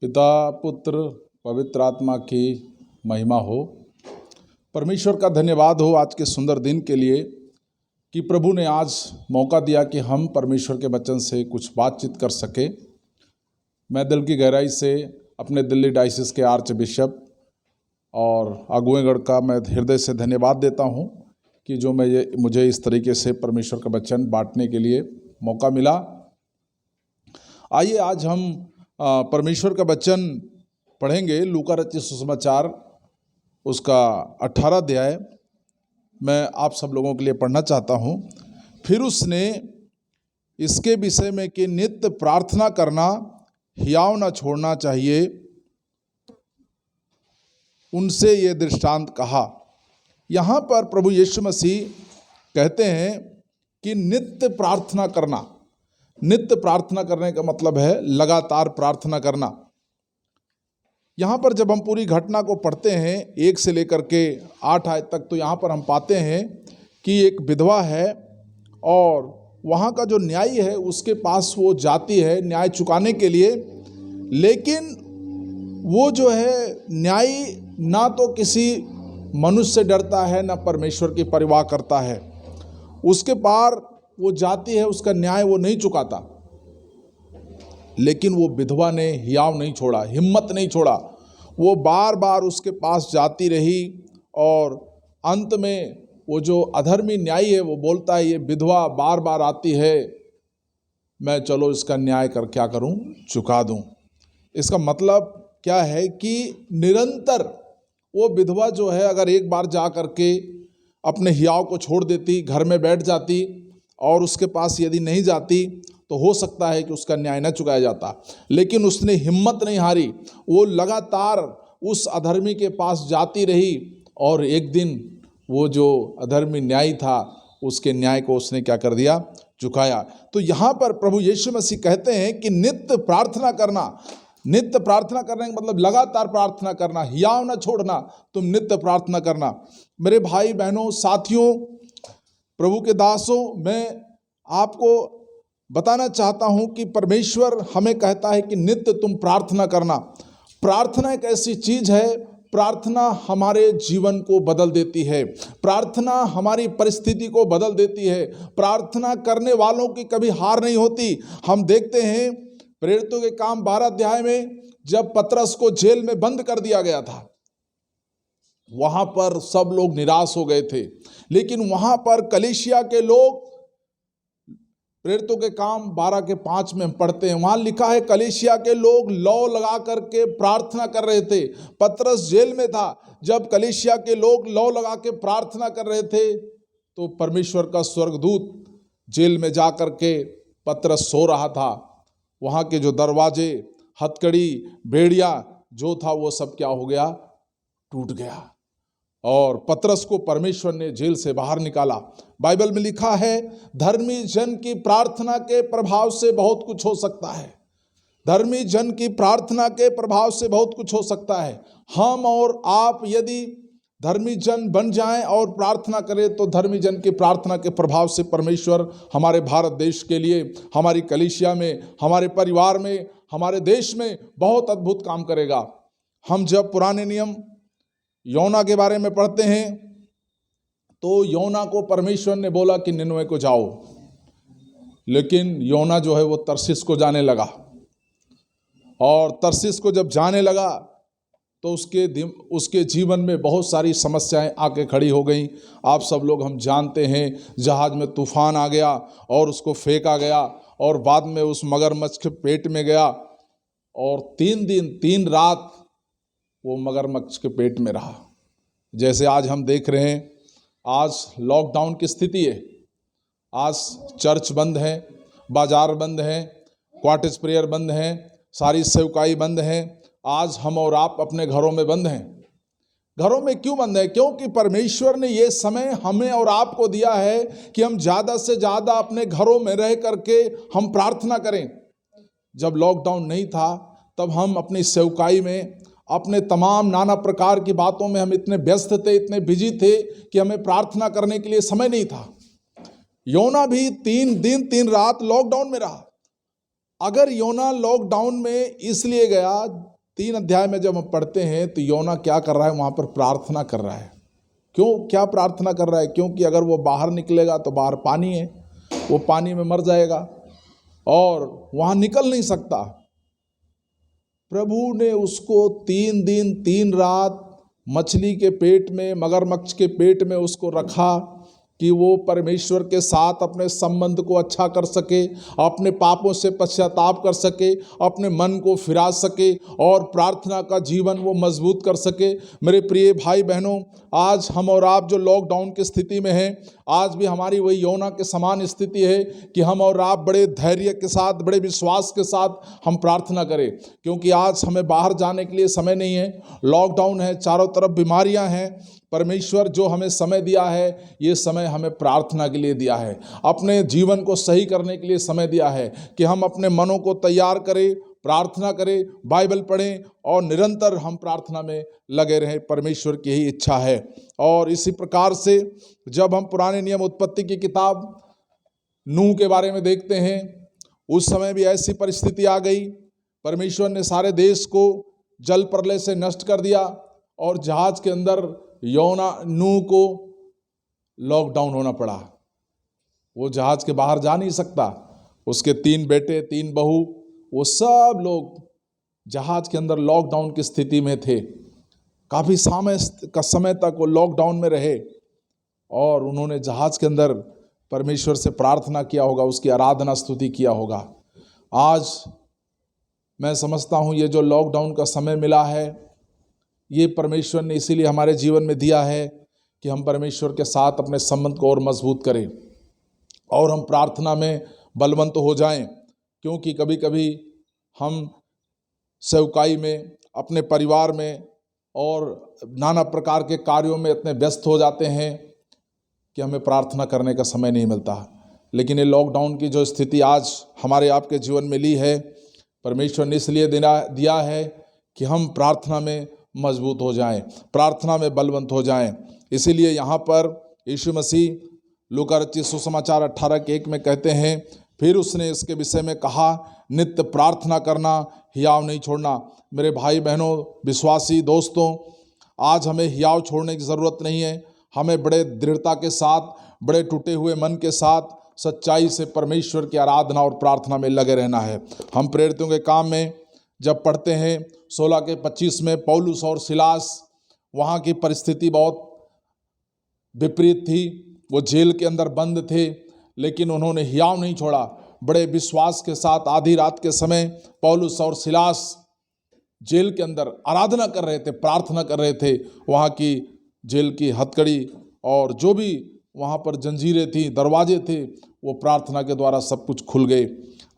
पिता पुत्र पवित्र आत्मा की महिमा हो। परमेश्वर का धन्यवाद हो आज के सुंदर दिन के लिए कि प्रभु ने आज मौका दिया कि हम परमेश्वर के वचन से कुछ बातचीत कर सके। मैं दिल की गहराई से अपने दिल्ली डायसिस के आर्च बिशप और अगुएगढ़ का मैं हृदय से धन्यवाद देता हूं कि जो मुझे इस तरीके से परमेश्वर का वचन बांटने के लिए मौका मिला। आइए आज हम परमेश्वर का वचन पढ़ेंगे। लूका रचित सुसमाचार उसका 18 अध्याय मैं आप सब लोगों के लिए पढ़ना चाहता हूँ। फिर उसने इसके विषय में कि नित्य प्रार्थना करना, हियाव न छोड़ना चाहिए, उनसे ये दृष्टांत कहा। यहाँ पर प्रभु यीशु मसीह कहते हैं कि नित्य प्रार्थना करना। नित्य प्रार्थना करने का मतलब है लगातार प्रार्थना करना। यहाँ पर जब हम पूरी घटना को पढ़ते हैं 1 से लेकर के 8 आयत तक, तो यहाँ पर हम पाते हैं कि एक विधवा है और वहाँ का जो न्यायी है उसके पास वो जाती है न्याय चुकाने के लिए, लेकिन वो जो है न्यायी ना तो किसी मनुष्य से डरता है ना परमेश्वर की परवाह करता है। उसके पार वो जाती है, उसका न्याय वो नहीं चुकाता, लेकिन वो विधवा ने हियाव नहीं छोड़ा, हिम्मत नहीं छोड़ा। वो बार बार उसके पास जाती रही और अंत में वो जो अधर्मी न्यायी है वो बोलता है ये विधवा बार बार आती है, मैं चलो इसका न्याय कर क्या करूं, चुका दूं। इसका मतलब क्या है कि निरंतर वो विधवा जो है अगर एक बार जा करके अपने हियाव को छोड़ देती, घर में बैठ जाती और उसके पास यदि नहीं जाती तो हो सकता है कि उसका न्याय न चुकाया जाता, लेकिन उसने हिम्मत नहीं हारी। वो लगातार उस अधर्मी के पास जाती रही और एक दिन वो जो अधर्मी न्यायी था उसके न्याय को उसने क्या कर दिया, चुकाया। तो यहाँ पर प्रभु यीशु मसीह कहते हैं कि नित्य प्रार्थना करना। नित्य प्रार्थना करने का मतलब लगातार प्रार्थना करना, हियाव न छोड़ना, तुम नित्य प्रार्थना करना। मेरे भाई बहनों साथियों प्रभु के दासों, मैं आपको बताना चाहता हूं कि परमेश्वर हमें कहता है कि नित्य तुम प्रार्थना करना। प्रार्थना एक ऐसी चीज है, प्रार्थना हमारे जीवन को बदल देती है, प्रार्थना हमारी परिस्थिति को बदल देती है। प्रार्थना करने वालों की कभी हार नहीं होती। हम देखते हैं प्रेरितों के काम 12 अध्याय में जब पतरस को जेल में बंद कर दिया गया था, वहां पर सब लोग निराश हो गए थे, लेकिन वहां पर कलीसिया के लोग, प्रेरितों के काम 12 के 5 में हम पढ़ते हैं, वहां लिखा है कलीसिया के लोग लौ लगा करके प्रार्थना कर रहे थे। पतरस जेल में था, जब कलीसिया के लोग लौ लगा के प्रार्थना कर रहे थे तो परमेश्वर का स्वर्गदूत जेल में जा करके, पतरस सो रहा था, वहां के जो दरवाजे, हथकड़ी, बेड़िया जो था वो सब क्या हो गया, टूट गया और पतरस को परमेश्वर ने जेल से बाहर निकाला। बाइबल में लिखा है धर्मी जन की प्रार्थना के प्रभाव से बहुत कुछ हो सकता है। धर्मी जन की प्रार्थना के प्रभाव से बहुत कुछ हो सकता है। हम और आप यदि धर्मी जन बन जाएं और प्रार्थना करें तो धर्मी जन की प्रार्थना के प्रभाव से परमेश्वर हमारे भारत देश के लिए, हमारी कलीसिया में, हमारे परिवार में, हमारे देश में बहुत अद्भुत काम करेगा। हम जब पुराने नियम योना के बारे में पढ़ते हैं तो योना को परमेश्वर ने बोला कि निनवे को जाओ, लेकिन योना जो है वो तरसीस को जाने लगा और तरसीस को जब जाने लगा तो उसके जीवन में बहुत सारी समस्याएं आके खड़ी हो गई। आप सब लोग हम जानते हैं, जहाज में तूफान आ गया और उसको फेंका गया और बाद में उस मगरमच्छ के पेट में गया और 3 दिन 3 रात वो मगरमच्छ के पेट में रहा। जैसे आज हम देख रहे हैं, आज लॉकडाउन की स्थिति है, आज चर्च बंद है, बाजार बंद है, क्वार्टर्स प्रेयर बंद है, सारी सेवकाई बंद है। आज हम और आप अपने घरों में बंद हैं। घरों में क्यों बंद है? क्योंकि परमेश्वर ने ये समय हमें और आपको दिया है कि हम ज़्यादा से ज़्यादा अपने घरों में रह करके हम प्रार्थना करें। जब लॉकडाउन नहीं था तब हम अपनी सेवकाई में, अपने तमाम नाना प्रकार की बातों में हम इतने व्यस्त थे, इतने बिजी थे कि हमें प्रार्थना करने के लिए समय नहीं था। योना भी 3 दिन 3 रात लॉकडाउन में रहा अगर योना लॉकडाउन में इसलिए गया, 3 अध्याय में जब हम पढ़ते हैं तो योना क्या कर रहा है, वहाँ पर प्रार्थना कर रहा है। क्यों, क्या प्रार्थना कर रहा है? क्योंकि अगर वो बाहर निकलेगा तो बाहर पानी है, वो पानी में मर जाएगा और वहाँ निकल नहीं सकता। प्रभु ने उसको 3 दिन 3 रात मछली के पेट में, मगरमच्छ के पेट में उसको रखा कि वो परमेश्वर के साथ अपने संबंध को अच्छा कर सके, अपने पापों से पश्चाताप कर सके, अपने मन को फिरा सके और प्रार्थना का जीवन वो मजबूत कर सके। मेरे प्रिय भाई बहनों, आज हम और आप जो लॉकडाउन की स्थिति में हैं, आज भी हमारी वही योना के समान स्थिति है कि हम और आप बड़े धैर्य के साथ, बड़े विश्वास के साथ हम प्रार्थना करें, क्योंकि आज हमें बाहर जाने के लिए समय नहीं है। लॉकडाउन है, चारों तरफ बीमारियां हैं। परमेश्वर जो हमें समय दिया है, ये समय हमें प्रार्थना के लिए दिया है, अपने जीवन को सही करने के लिए समय दिया है कि हम अपने मनों को तैयार करें, प्रार्थना करें, बाइबल पढ़ें और निरंतर हम प्रार्थना में लगे रहें। परमेश्वर की यही इच्छा है। और इसी प्रकार से जब हम पुराने नियम उत्पत्ति की किताब नूह के बारे में देखते हैं, उस समय भी ऐसी परिस्थिति आ गई। परमेश्वर ने सारे देश को जल प्रलय से नष्ट कर दिया और जहाज के अंदर नूह को लॉकडाउन होना पड़ा। वो जहाज के बाहर जा नहीं सकता। उसके 3 बेटे, 3 बहू, वो सब लोग जहाज के अंदर लॉकडाउन की स्थिति में थे। काफ़ी समय तक वो लॉकडाउन में रहे और उन्होंने जहाज के अंदर परमेश्वर से प्रार्थना किया होगा, उसकी आराधना स्तुति किया होगा। आज मैं समझता हूँ ये जो लॉकडाउन का समय मिला है, ये परमेश्वर ने इसीलिए हमारे जीवन में दिया है कि हम परमेश्वर के साथ अपने संबंध को और मजबूत करें और हम प्रार्थना में बलवंत हो जाएं। क्योंकि कभी कभी हम सेवकाई में, अपने परिवार में और नाना प्रकार के कार्यों में इतने व्यस्त हो जाते हैं कि हमें प्रार्थना करने का समय नहीं मिलता। लेकिन ये लॉकडाउन की जो स्थिति आज हमारे आपके जीवन में ली है, परमेश्वर ने इसलिए दिया है कि हम प्रार्थना में मजबूत हो जाएं, प्रार्थना में बलवंत हो जाएं। इसीलिए यहाँ पर यीशु मसीह लूका रचित सुसमाचार 18:1 में कहते हैं, फिर उसने इसके विषय में कहा, नित्य प्रार्थना करना, हियाव नहीं छोड़ना। मेरे भाई बहनों, विश्वासी दोस्तों, आज हमें हियाव छोड़ने की ज़रूरत नहीं है। हमें बड़े दृढ़ता के साथ, बड़े टूटे हुए मन के साथ, सच्चाई से परमेश्वर की आराधना और प्रार्थना में लगे रहना है। हम प्रेरितों के काम में जब पढ़ते हैं 16:25 में, पौलुस और सिलास, वहाँ की परिस्थिति बहुत विपरीत थी। वो जेल के अंदर बंद थे, लेकिन उन्होंने हियाव नहीं छोड़ा। बड़े विश्वास के साथ आधी रात के समय पौलुस और सिलास जेल के अंदर आराधना कर रहे थे, प्रार्थना कर रहे थे। वहाँ की जेल की हथकड़ी और जो भी वहाँ पर जंजीरें थी, दरवाजे थे, वो प्रार्थना के द्वारा सब कुछ खुल गए।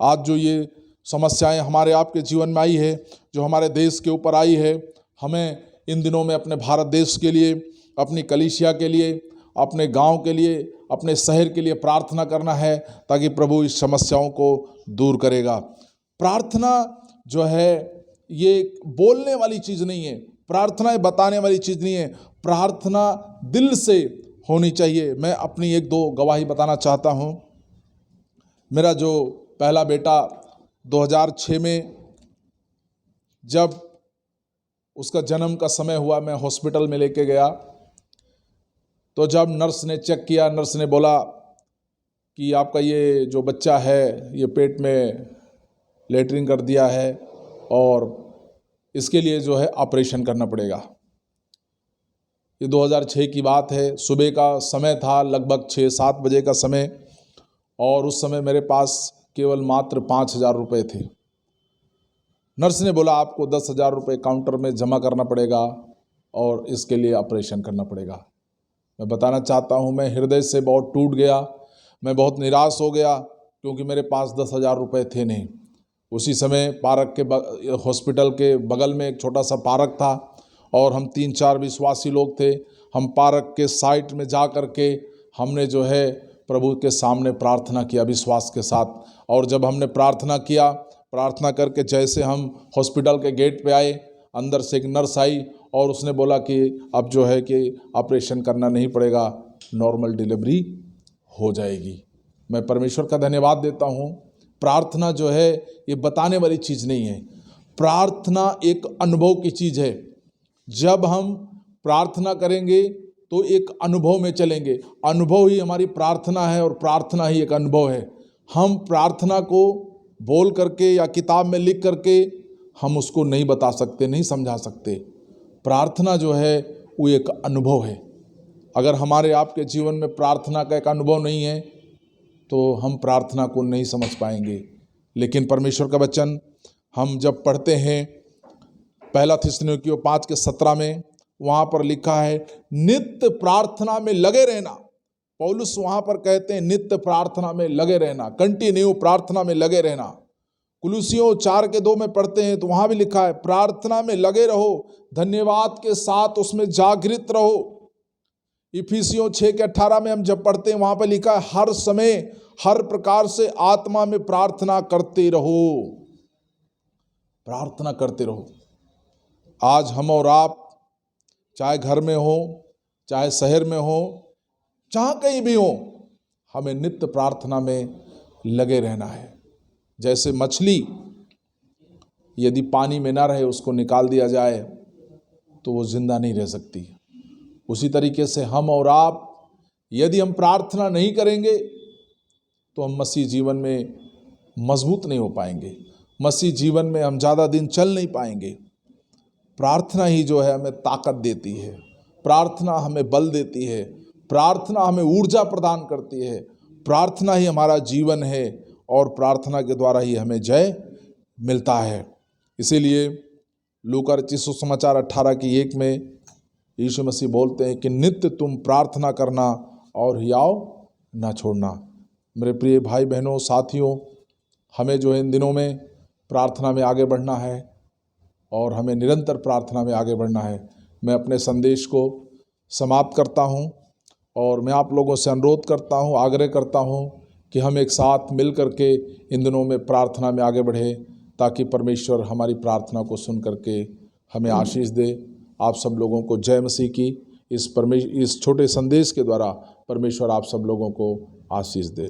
आज जो ये समस्याएं हमारे आपके जीवन में आई है, जो हमारे देश के ऊपर आई है, हमें इन दिनों में अपने भारत देश के लिए, अपनी कलीसिया के लिए, अपने गांव के लिए, अपने शहर के लिए प्रार्थना करना है, ताकि प्रभु इस समस्याओं को दूर करेगा। प्रार्थना जो है ये बोलने वाली चीज़ नहीं है, प्रार्थना बताने वाली चीज़ नहीं है, प्रार्थना दिल से होनी चाहिए। मैं अपनी 1-2 गवाही बताना चाहता हूँ। मेरा जो पहला बेटा 2006 में जब उसका जन्म का समय हुआ, मैं हॉस्पिटल में लेके गया, तो जब नर्स ने चेक किया, नर्स ने बोला कि आपका ये जो बच्चा है, ये पेट में लेटरिन कर दिया है और इसके लिए जो है ऑपरेशन करना पड़ेगा। ये 2006 की बात है। सुबह का समय था, लगभग 6-7 बजे का समय, और उस समय मेरे पास केवल मात्र 5,000 रुपये थे। नर्स ने बोला आपको 10,000 रुपये काउंटर में जमा करना पड़ेगा और इसके लिए ऑपरेशन करना पड़ेगा। मैं बताना चाहता हूँ, मैं हृदय से बहुत टूट गया, मैं बहुत निराश हो गया, क्योंकि मेरे पास 10,000 रुपये थे नहीं। उसी समय पार्क के हॉस्पिटल के बगल में एक छोटा सा पार्क था और हम 3-4 विश्वासी लोग थे। हम पार्क के साइड में जा कर के हमने जो है प्रभु के सामने प्रार्थना किया विश्वास के साथ। और जब हमने प्रार्थना किया, प्रार्थना करके जैसे हम हॉस्पिटल के गेट पे आए, अंदर से एक नर्स आई और उसने बोला कि अब जो है कि ऑपरेशन करना नहीं पड़ेगा, नॉर्मल डिलीवरी हो जाएगी। मैं परमेश्वर का धन्यवाद देता हूँ। प्रार्थना जो है ये बताने वाली चीज़ नहीं है। प्रार्थना एक अनुभव की चीज़ है। जब हम प्रार्थना करेंगे तो एक अनुभव में चलेंगे। अनुभव ही हमारी प्रार्थना है और प्रार्थना ही एक अनुभव है। हम प्रार्थना को बोल करके या किताब में लिख करके हम उसको नहीं बता सकते, नहीं समझा सकते। प्रार्थना जो है वो एक अनुभव है। अगर हमारे आपके जीवन में प्रार्थना का एक अनुभव नहीं है तो हम प्रार्थना को नहीं समझ पाएंगे। लेकिन परमेश्वर का वचन हम जब पढ़ते हैं पहला थिस्सलुनीकियों 5:17 में, वहाँ पर लिखा है नित्य प्रार्थना में लगे रहना। पौलुस वहाँ पर कहते हैं नित्य प्रार्थना में लगे रहना, कंटिन्यू प्रार्थना में लगे रहना। कुलुसियों 4:2 में पढ़ते हैं तो वहाँ भी लिखा है प्रार्थना में लगे रहो, धन्यवाद के साथ उसमें जागृत रहो। इफिसियों 6:18 में हम जब पढ़ते हैं वहाँ पर लिखा है हर समय हर प्रकार से आत्मा में प्रार्थना करते रहो, प्रार्थना करते रहो। आज हम और आप चाहे घर में हो, चाहे शहर में हो, जहाँ कहीं भी हो, हमें नित्य प्रार्थना में लगे रहना है। जैसे मछली यदि पानी में ना रहे, उसको निकाल दिया जाए तो वो जिंदा नहीं रह सकती। उसी तरीके से हम और आप यदि हम प्रार्थना नहीं करेंगे तो हम मसीह जीवन में मजबूत नहीं हो पाएंगे, मसीह जीवन में हम ज़्यादा दिन चल नहीं पाएंगे। प्रार्थना ही जो है हमें ताकत देती है, प्रार्थना हमें बल देती है, प्रार्थना हमें ऊर्जा प्रदान करती है। प्रार्थना ही हमारा जीवन है और प्रार्थना के द्वारा ही हमें जय मिलता है। इसीलिए लूका रचित सुसमाचार 18:1 में यीशु मसीह बोलते हैं कि नित्य तुम प्रार्थना करना और हियाव ना छोड़ना। मेरे प्रिय भाई बहनों साथियों, हमें जो है इन दिनों में प्रार्थना में आगे बढ़ना है और हमें निरंतर प्रार्थना में आगे बढ़ना है। मैं अपने संदेश को समाप्त करता हूं और मैं आप लोगों से अनुरोध करता हूं, आग्रह करता हूं कि हम एक साथ मिल करके इन दिनों में प्रार्थना में आगे बढ़े, ताकि परमेश्वर हमारी प्रार्थना को सुन करके हमें आशीष दे। आप सब लोगों को जय मसीह की। इस छोटे संदेश के द्वारा परमेश्वर आप सब लोगों को आशीष दे।